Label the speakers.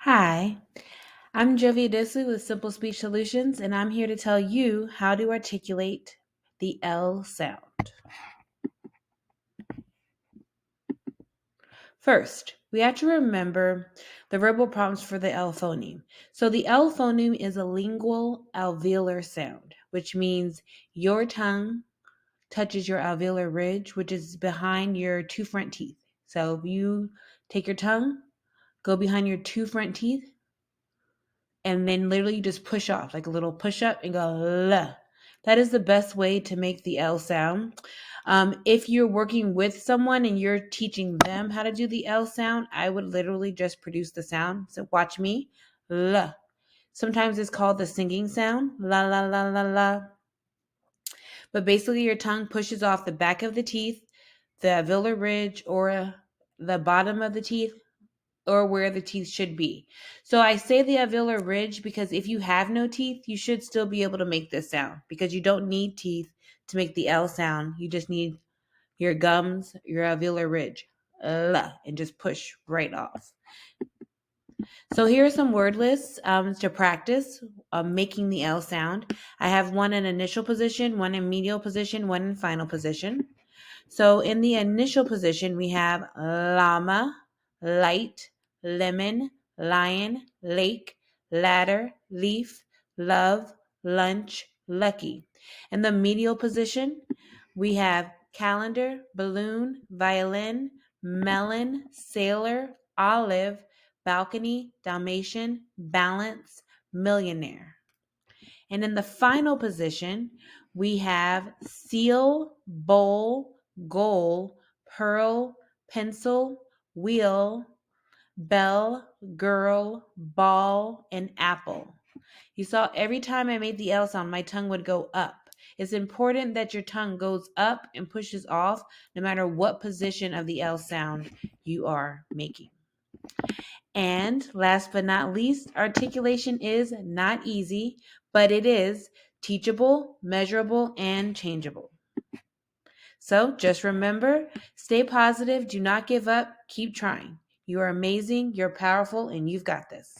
Speaker 1: Hi, I'm Jovi Disu with Simple Speech Solutions, and I'm here to tell you how to articulate the L sound. First, we have to remember the verbal prompts for the L phoneme. So, the L phoneme is a lingual alveolar sound, which means your tongue touches your alveolar ridge, which is behind your two front teeth. So, if you take your tongue, go behind your two front teeth, and then literally just push off like a little push up and go L. That is the best way to make the L sound. If you're working with someone and you're teaching them how to do the L sound, I would literally just produce the sound. So watch me. L. Sometimes it's called the singing sound. La la la la la. But basically your tongue pushes off the back of the teeth, the alveolar ridge, or the bottom of the teeth, or where the teeth should be. So I say the alveolar ridge because if you have no teeth, you should still be able to make this sound because you don't need teeth to make the L sound. You just need your gums, your alveolar ridge, L, and just push right off. So here are some word lists to practice making the L sound. I have one in initial position, one in medial position, one in final position. So in the initial position, we have llama, light, lemon, lion, lake, ladder, leaf, love, lunch, lucky. In the medial position, we have calendar, balloon, violin, melon, sailor, olive, balcony, Dalmatian, balance, millionaire. And in the final position, we have seal, bowl, goal, pearl, pencil, wheel, bell, girl, ball, and apple. You saw every time I made the L sound, my tongue would go up. It's important that your tongue goes up and pushes off no matter what position of the L sound you are making. And last but not least, articulation is not easy, but it is teachable, measurable, and changeable. So just remember, stay positive, do not give up, keep trying. You are amazing, you're powerful, and you've got this.